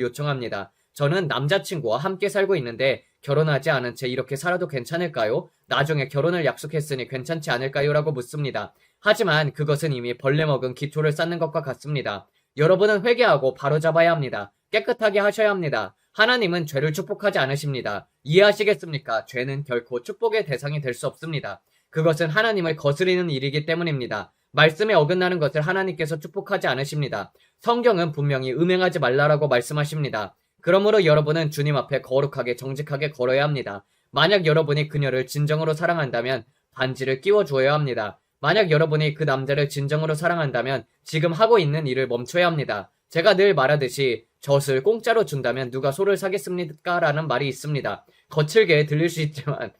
요청합니다. 저는 남자친구와 함께 살고 있는데 결혼하지 않은 채 이렇게 살아도 괜찮을까요? 나중에 결혼을 약속했으니 괜찮지 않을까요? 라고 묻습니다. 하지만 그것은 이미 벌레 먹은 기초를 쌓는 것과 같습니다. 여러분은 회개하고 바로잡아야 합니다. 깨끗하게 하셔야 합니다. 하나님은 죄를 축복하지 않으십니다. 이해하시겠습니까? 죄는 결코 축복의 대상이 될 수 없습니다. 그것은 하나님을 거스리는 일이기 때문입니다. 말씀에 어긋나는 것을 하나님께서 축복하지 않으십니다. 성경은 분명히 음행하지 말라라고 말씀하십니다. 그러므로 여러분은 주님 앞에 거룩하게 정직하게 걸어야 합니다. 만약 여러분이 그녀를 진정으로 사랑한다면 반지를 끼워 주어야 합니다. 만약 여러분이 그 남자를 진정으로 사랑한다면 지금 하고 있는 일을 멈춰야 합니다. 제가 늘 말하듯이 젖을 공짜로 준다면 누가 소를 사겠습니까? 라는 말이 있습니다. 거칠게 들릴 수 있지만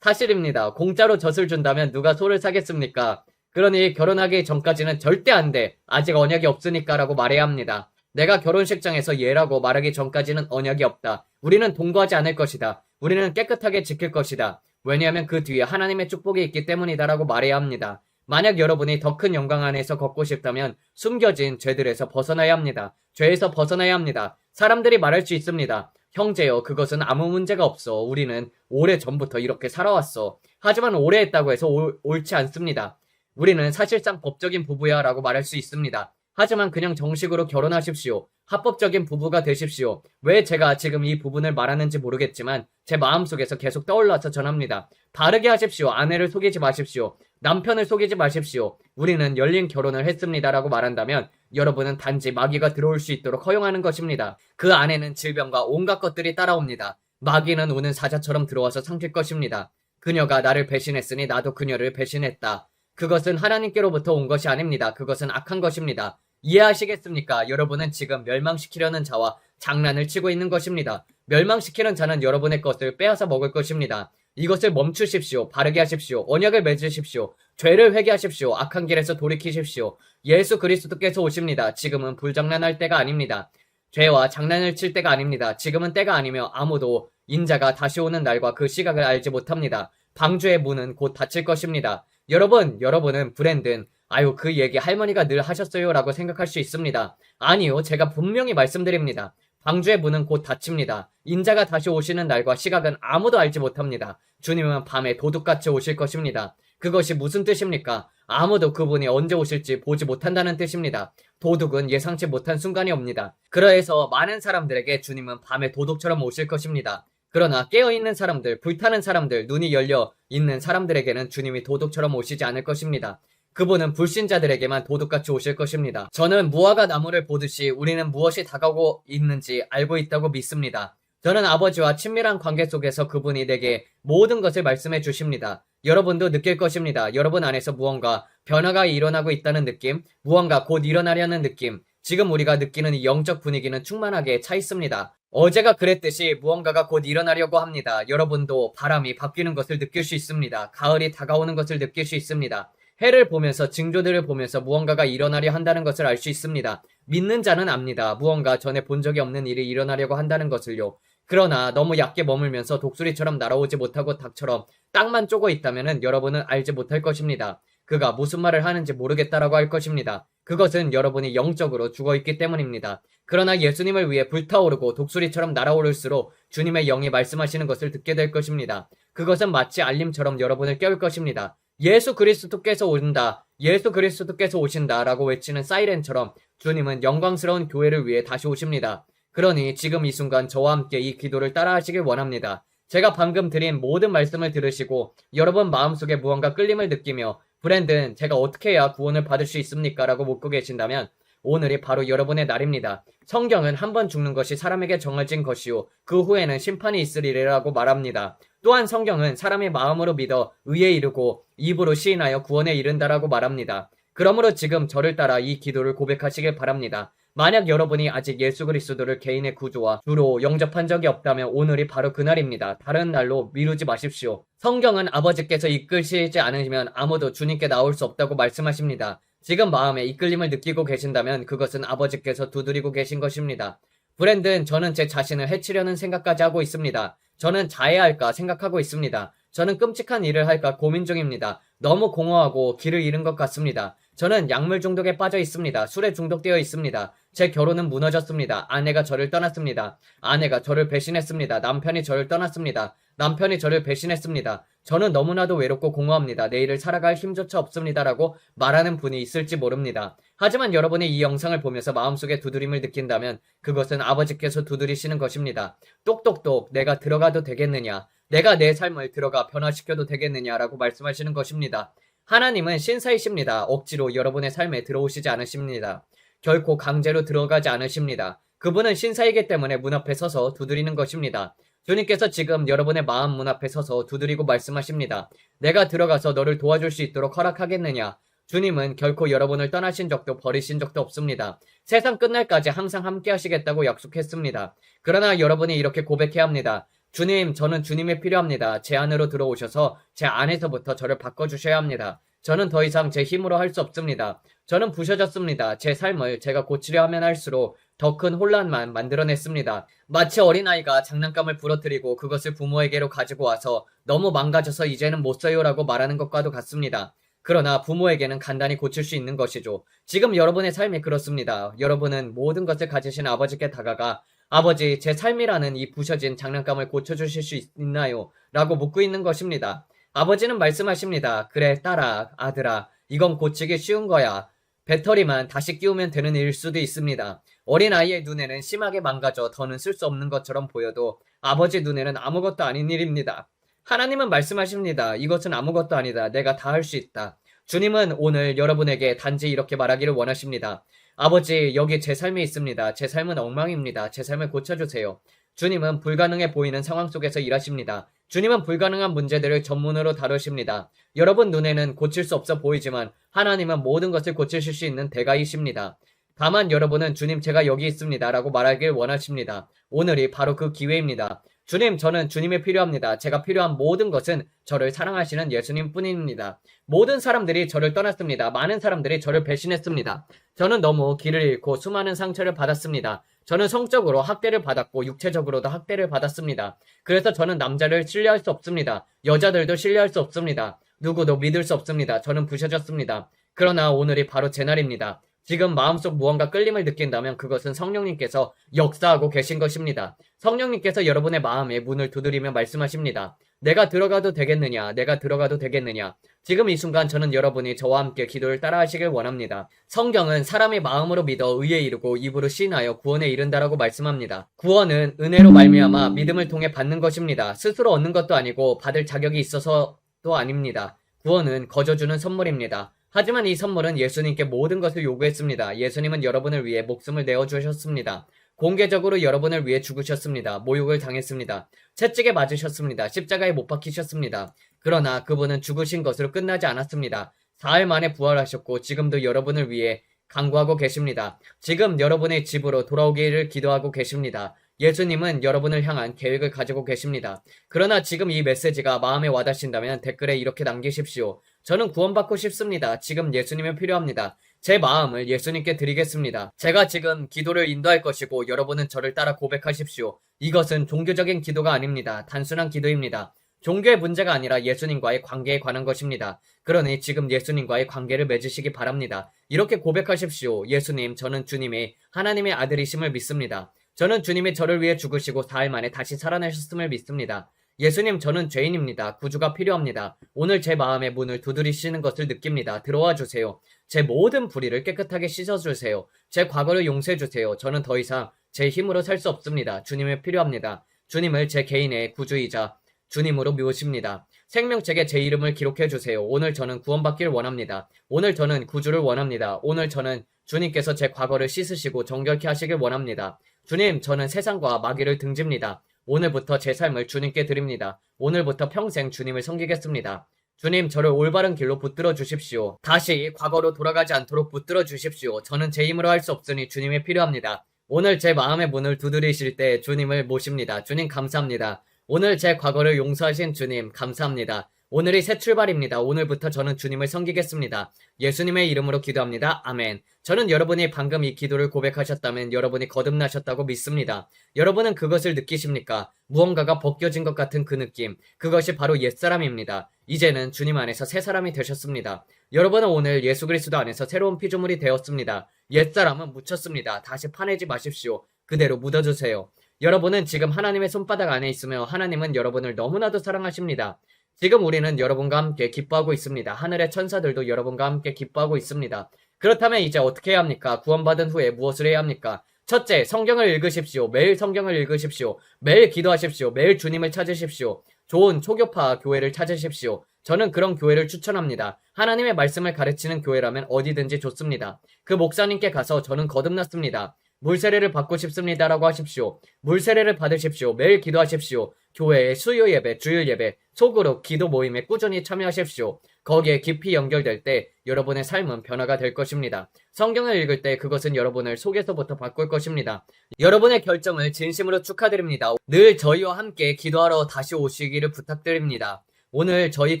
사실입니다. 공짜로 젖을 준다면 누가 소를 사겠습니까? 그러니 결혼하기 전까지는 절대 안 돼. 아직 언약이 없으니까 라고 말해야 합니다. 내가 결혼식장에서 예라고 말하기 전까지는 언약이 없다. 우리는 동거하지 않을 것이다. 우리는 깨끗하게 지킬 것이다. 왜냐하면 그 뒤에 하나님의 축복이 있기 때문이다 라고 말해야 합니다. 만약 여러분이 더 큰 영광 안에서 걷고 싶다면 숨겨진 죄들에서 벗어나야 합니다. 죄에서 벗어나야 합니다. 사람들이 말할 수 있습니다. 형제여, 그것은 아무 문제가 없어. 우리는 오래전부터 이렇게 살아왔어. 하지만 오래 했다고 해서 옳지 않습니다. 우리는 사실상 법적인 부부야 라고 말할 수 있습니다. 하지만 그냥 정식으로 결혼하십시오. 합법적인 부부가 되십시오. 왜 제가 지금 이 부분을 말하는지 모르겠지만 제 마음속에서 계속 떠올라서 전합니다. 바르게 하십시오. 아내를 속이지 마십시오. 남편을 속이지 마십시오. 우리는 열린 결혼을 했습니다 라고 말한다면 여러분은 단지 마귀가 들어올 수 있도록 허용하는 것입니다. 그 안에는 질병과 온갖 것들이 따라옵니다. 마귀는 우는 사자처럼 들어와서 삼킬 것입니다. 그녀가 나를 배신했으니 나도 그녀를 배신했다. 그것은 하나님께로부터 온 것이 아닙니다. 그것은 악한 것입니다. 이해하시겠습니까? 여러분은 지금 멸망시키려는 자와 장난을 치고 있는 것입니다. 멸망시키는 자는 여러분의 것을 빼앗아 먹을 것입니다. 이것을 멈추십시오. 바르게 하십시오. 언약을 맺으십시오. 죄를 회개하십시오. 악한 길에서 돌이키십시오. 예수 그리스도께서 오십니다. 지금은 불장난할 때가 아닙니다. 죄와 장난을 칠 때가 아닙니다. 지금은 때가 아니며 아무도 인자가 다시 오는 날과 그 시각을 알지 못합니다. 방주의 문은 곧 닫힐 것입니다. 여러분은 브랜든, 아유 그 얘기 할머니가 늘 하셨어요 라고 생각할 수 있습니다. 아니요, 제가 분명히 말씀드립니다. 방주의 문은 곧 닫힙니다. 인자가 다시 오시는 날과 시각은 아무도 알지 못합니다. 주님은 밤에 도둑같이 오실 것입니다. 그것이 무슨 뜻입니까? 아무도 그분이 언제 오실지 보지 못한다는 뜻입니다. 도둑은 예상치 못한 순간이 옵니다. 그래서 많은 사람들에게 주님은 밤에 도둑처럼 오실 것입니다. 그러나 깨어있는 사람들, 불타는 사람들, 눈이 열려 있는 사람들에게는 주님이 도둑처럼 오시지 않을 것입니다. 그분은 불신자들에게만 도둑같이 오실 것입니다. 저는 무화과 나무를 보듯이 우리는 무엇이 다가오고 있는지 알고 있다고 믿습니다. 저는 아버지와 친밀한 관계 속에서 그분이 내게 모든 것을 말씀해 주십니다. 여러분도 느낄 것입니다. 여러분 안에서 무언가 변화가 일어나고 있다는 느낌, 무언가 곧 일어나려는 느낌, 지금 우리가 느끼는 이 영적 분위기는 충만하게 차 있습니다. 어제가 그랬듯이 무언가가 곧 일어나려고 합니다. 여러분도 바람이 바뀌는 것을 느낄 수 있습니다. 가을이 다가오는 것을 느낄 수 있습니다. 해를 보면서 징조들을 보면서 무언가가 일어나려 한다는 것을 알 수 있습니다. 믿는 자는 압니다. 무언가 전에 본 적이 없는 일이 일어나려고 한다는 것을요. 그러나 너무 얕게 머물면서 독수리처럼 날아오지 못하고 닭처럼 땅만 쪼고 있다면 여러분은 알지 못할 것입니다. 그가 무슨 말을 하는지 모르겠다라고 할 것입니다. 그것은 여러분이 영적으로 죽어있기 때문입니다. 그러나 예수님을 위해 불타오르고 독수리처럼 날아오를수록 주님의 영이 말씀하시는 것을 듣게 될 것입니다. 그것은 마치 알림처럼 여러분을 깨울 것입니다. 예수 그리스도께서 오신다, 예수 그리스도께서 오신다 라고 외치는 사이렌처럼 주님은 영광스러운 교회를 위해 다시 오십니다. 그러니 지금 이 순간 저와 함께 이 기도를 따라하시길 원합니다. 제가 방금 드린 모든 말씀을 들으시고 여러분 마음속에 무언가 끌림을 느끼며 브랜든, 제가 어떻게 해야 구원을 받을 수 있습니까? 라고 묻고 계신다면 오늘이 바로 여러분의 날입니다. 성경은 한 번 죽는 것이 사람에게 정해진 것이요 그 후에는 심판이 있으리라고 말합니다. 또한 성경은 사람이 마음으로 믿어 의에 이르고 입으로 시인하여 구원에 이른다라고 말합니다. 그러므로 지금 저를 따라 이 기도를 고백하시길 바랍니다. 만약 여러분이 아직 예수 그리스도를 개인의 구주와 주로 영접한 적이 없다면 오늘이 바로 그날입니다. 다른 날로 미루지 마십시오. 성경은 아버지께서 이끌시지 않으시면 아무도 주님께 나올 수 없다고 말씀하십니다. 지금 마음에 이끌림을 느끼고 계신다면 그것은 아버지께서 두드리고 계신 것입니다. 브랜든, 저는 제 자신을 해치려는 생각까지 하고 있습니다. 저는 자해할까 생각하고 있습니다. 저는 끔찍한 일을 할까 고민 중입니다. 너무 공허하고 길을 잃은 것 같습니다. 저는 약물 중독에 빠져 있습니다. 술에 중독되어 있습니다. 제 결혼은 무너졌습니다. 아내가 저를 떠났습니다. 아내가 저를 배신했습니다. 남편이 저를 떠났습니다. 남편이 저를 배신했습니다. 저는 너무나도 외롭고 공허합니다. 내일을 살아갈 힘조차 없습니다라고 말하는 분이 있을지 모릅니다. 하지만 여러분이 이 영상을 보면서 마음속에 두드림을 느낀다면 그것은 아버지께서 두드리시는 것입니다. 똑똑똑, 내가 들어가도 되겠느냐? 내가 내 삶을 들어가 변화시켜도 되겠느냐라고 말씀하시는 것입니다. 하나님은 신사이십니다. 억지로 여러분의 삶에 들어오시지 않으십니다. 결코 강제로 들어가지 않으십니다. 그분은 신사이기 때문에 문 앞에 서서 두드리는 것입니다. 주님께서 지금 여러분의 마음 문 앞에 서서 두드리고 말씀하십니다. 내가 들어가서 너를 도와줄 수 있도록 허락하겠느냐? 주님은 결코 여러분을 떠나신 적도 버리신 적도 없습니다. 세상 끝날까지 항상 함께 하시겠다고 약속했습니다. 그러나 여러분이 이렇게 고백해야 합니다. 주님, 저는 주님이 필요합니다. 제 안으로 들어오셔서 제 안에서부터 저를 바꿔주셔야 합니다. 저는 더 이상 제 힘으로 할 수 없습니다. 저는 부셔졌습니다. 제 삶을 제가 고치려 하면 할수록 더 큰 혼란만 만들어냈습니다. 마치 어린아이가 장난감을 부러뜨리고 그것을 부모에게로 가지고 와서 너무 망가져서 이제는 못 써요라고 말하는 것과도 같습니다. 그러나 부모에게는 간단히 고칠 수 있는 것이죠. 지금 여러분의 삶이 그렇습니다. 여러분은 모든 것을 가지신 아버지께 다가가 아버지, 제 삶이라는 이 부셔진 장난감을 고쳐주실 수 있나요? 라고 묻고 있는 것입니다. 아버지는 말씀하십니다. 그래, 딸아, 아들아, 이건 고치기 쉬운 거야. 배터리만 다시 끼우면 되는 일일 수도 있습니다. 어린아이의 눈에는 심하게 망가져 더는 쓸 수 없는 것처럼 보여도 아버지 눈에는 아무것도 아닌 일입니다. 하나님은 말씀하십니다. 이것은 아무것도 아니다. 내가 다 할 수 있다. 주님은 오늘 여러분에게 단지 이렇게 말하기를 원하십니다. 아버지, 여기 제 삶이 있습니다. 제 삶은 엉망입니다. 제 삶을 고쳐주세요. 주님은 불가능해 보이는 상황 속에서 일하십니다. 주님은 불가능한 문제들을 전문으로 다루십니다. 여러분 눈에는 고칠 수 없어 보이지만 하나님은 모든 것을 고치실 수 있는 대가이십니다. 다만 여러분은 주님, 제가 여기 있습니다 라고 말하길 원하십니다. 오늘이 바로 그 기회입니다. 주님, 저는 주님이 필요합니다. 제가 필요한 모든 것은 저를 사랑하시는 예수님 뿐입니다. 모든 사람들이 저를 떠났습니다. 많은 사람들이 저를 배신했습니다. 저는 너무 길을 잃고 수많은 상처를 받았습니다. 저는 성적으로 학대를 받았고 육체적으로도 학대를 받았습니다. 그래서 저는 남자를 신뢰할 수 없습니다. 여자들도 신뢰할 수 없습니다. 누구도 믿을 수 없습니다. 저는 부셔졌습니다. 그러나 오늘이 바로 제 날입니다. 지금 마음속 무언가 끌림을 느낀다면 그것은 성령님께서 역사하고 계신 것입니다. 성령님께서 여러분의 마음에 문을 두드리며 말씀하십니다. 내가 들어가도 되겠느냐? 내가 들어가도 되겠느냐? 지금 이 순간 저는 여러분이 저와 함께 기도를 따라하시길 원합니다. 성경은 사람이 마음으로 믿어 의에 이르고 입으로 시인하여 구원에 이른다라고 말씀합니다. 구원은 은혜로 말미암아 믿음을 통해 받는 것입니다. 스스로 얻는 것도 아니고 받을 자격이 있어서도 아닙니다. 구원은 거저 주는 선물입니다. 하지만 이 선물은 예수님께 모든 것을 요구했습니다. 예수님은 여러분을 위해 목숨을 내어주셨습니다. 공개적으로 여러분을 위해 죽으셨습니다. 모욕을 당했습니다. 채찍에 맞으셨습니다. 십자가에 못 박히셨습니다. 그러나 그분은 죽으신 것으로 끝나지 않았습니다. 사흘 만에 부활하셨고 지금도 여러분을 위해 간구하고 계십니다. 지금 여러분의 집으로 돌아오기를 기도하고 계십니다. 예수님은 여러분을 향한 계획을 가지고 계십니다. 그러나 지금 이 메시지가 마음에 와닿으신다면 댓글에 이렇게 남기십시오. 저는 구원받고 싶습니다. 지금 예수님이 필요합니다. 제 마음을 예수님께 드리겠습니다. 제가 지금 기도를 인도할 것이고 여러분은 저를 따라 고백하십시오. 이것은 종교적인 기도가 아닙니다. 단순한 기도입니다. 종교의 문제가 아니라 예수님과의 관계에 관한 것입니다. 그러니 지금 예수님과의 관계를 맺으시기 바랍니다. 이렇게 고백하십시오. 예수님, 저는 주님이 하나님의 아들이심을 믿습니다. 저는 주님이 저를 위해 죽으시고 4일 만에 다시 살아나셨음을 믿습니다. 예수님, 저는 죄인입니다. 구주가 필요합니다. 오늘 제 마음의 문을 두드리시는 것을 느낍니다. 들어와 주세요. 제 모든 불의를 깨끗하게 씻어주세요. 제 과거를 용서해주세요. 저는 더 이상 제 힘으로 살 수 없습니다. 주님이 필요합니다. 주님을 제 개인의 구주이자 주님으로 모십니다. 생명책에 제 이름을 기록해주세요. 오늘 저는 구원받기를 원합니다. 오늘 저는 구주를 원합니다. 오늘 저는 주님께서 제 과거를 씻으시고 정결케 하시길 원합니다. 주님, 저는 세상과 마귀를 등집니다. 오늘부터 제 삶을 주님께 드립니다. 오늘부터 평생 주님을 섬기겠습니다. 주님, 저를 올바른 길로 붙들어 주십시오. 다시 과거로 돌아가지 않도록 붙들어 주십시오. 저는 제 힘으로 할 수 없으니 주님이 필요합니다. 오늘 제 마음의 문을 두드리실 때 주님을 모십니다. 주님 감사합니다. 오늘 제 과거를 용서하신 주님 감사합니다. 오늘이 새 출발입니다. 오늘부터 저는 주님을 섬기겠습니다. 예수님의 이름으로 기도합니다. 아멘. 저는 여러분이 방금 이 기도를 고백하셨다면 여러분이 거듭나셨다고 믿습니다. 여러분은 그것을 느끼십니까? 무언가가 벗겨진 것 같은 그 느낌. 그것이 바로 옛사람입니다. 이제는 주님 안에서 새 사람이 되셨습니다. 여러분은 오늘 예수 그리스도 안에서 새로운 피조물이 되었습니다. 옛사람은 묻혔습니다. 다시 파내지 마십시오. 그대로 묻어주세요. 여러분은 지금 하나님의 손바닥 안에 있으며 하나님은 여러분을 너무나도 사랑하십니다. 지금 우리는 여러분과 함께 기뻐하고 있습니다. 하늘의 천사들도 여러분과 함께 기뻐하고 있습니다. 그렇다면 이제 어떻게 해야 합니까? 구원받은 후에 무엇을 해야 합니까? 첫째, 성경을 읽으십시오. 매일 성경을 읽으십시오. 매일 기도하십시오. 매일 주님을 찾으십시오. 좋은 초교파 교회를 찾으십시오. 저는 그런 교회를 추천합니다. 하나님의 말씀을 가르치는 교회라면 어디든지 좋습니다. 그 목사님께 가서 저는 거듭났습니다. 물세례를 받고 싶습니다라고 하십시오. 물세례를 받으십시오. 매일 기도하십시오. 교회의 수요 예배, 주일 예배, 소그룹 기도 모임에 꾸준히 참여하십시오. 거기에 깊이 연결될 때 여러분의 삶은 변화가 될 것입니다. 성경을 읽을 때 그것은 여러분을 속에서부터 바꿀 것입니다. 여러분의 결정을 진심으로 축하드립니다. 늘 저희와 함께 기도하러 다시 오시기를 부탁드립니다. 오늘 저희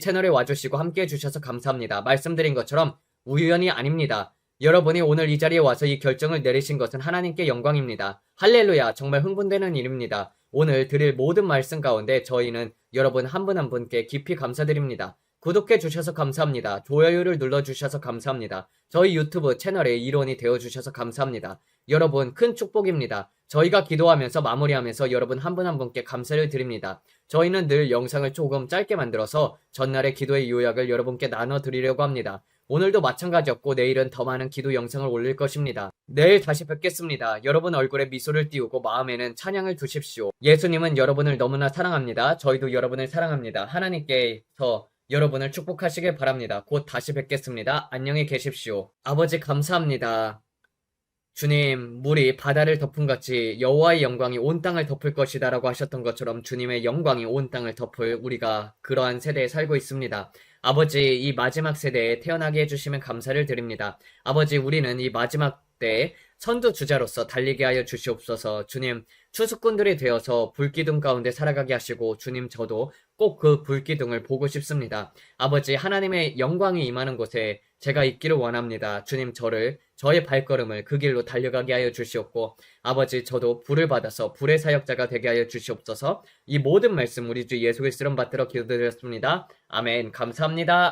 채널에 와주시고 함께 해주셔서 감사합니다. 말씀드린 것처럼 우연이 아닙니다. 여러분이 오늘 이 자리에 와서 이 결정을 내리신 것은 하나님께 영광입니다. 할렐루야, 정말 흥분되는 일입니다. 오늘 드릴 모든 말씀 가운데 저희는 여러분 한 분 한 분께 깊이 감사드립니다. 구독해 주셔서 감사합니다. 좋아요를 눌러주셔서 감사합니다. 저희 유튜브 채널의 일원이 되어주셔서 감사합니다. 여러분 큰 축복입니다. 저희가 기도하면서 마무리하면서 여러분 한 분 한 분께 감사를 드립니다. 저희는 늘 영상을 조금 짧게 만들어서 전날의 기도의 요약을 여러분께 나눠드리려고 합니다. 오늘도 마찬가지였고 내일은 더 많은 기도 영상을 올릴 것입니다. 내일 다시 뵙겠습니다. 여러분 얼굴에 미소를 띄우고 마음에는 찬양을 두십시오. 예수님은 여러분을 너무나 사랑합니다. 저희도 여러분을 사랑합니다. 하나님께서 여러분을 축복하시길 바랍니다. 곧 다시 뵙겠습니다. 안녕히 계십시오. 아버지 감사합니다. 주님, 물이 바다를 덮음같이 여호와의 영광이 온 땅을 덮을 것이다 라고 하셨던 것처럼 주님의 영광이 온 땅을 덮을 우리가 그러한 세대에 살고 있습니다. 아버지, 이 마지막 세대에 태어나게 해주시면 감사를 드립니다. 아버지, 우리는 이 마지막 때에 선두주자로서 달리게 하여 주시옵소서. 주님, 추수꾼들이 되어서 불기둥 가운데 살아가게 하시고 주님, 저도 꼭 그 불기둥을 보고 싶습니다. 아버지, 하나님의 영광이 임하는 곳에 제가 있기를 원합니다. 주님, 저의 발걸음을 그 길로 달려가게 하여 주시옵고 아버지, 저도 불을 받아서 불의 사역자가 되게 하여 주시옵소서. 이 모든 말씀 우리 주 예수 그리스도를 받들어 기도드렸습니다. 아멘. 감사합니다.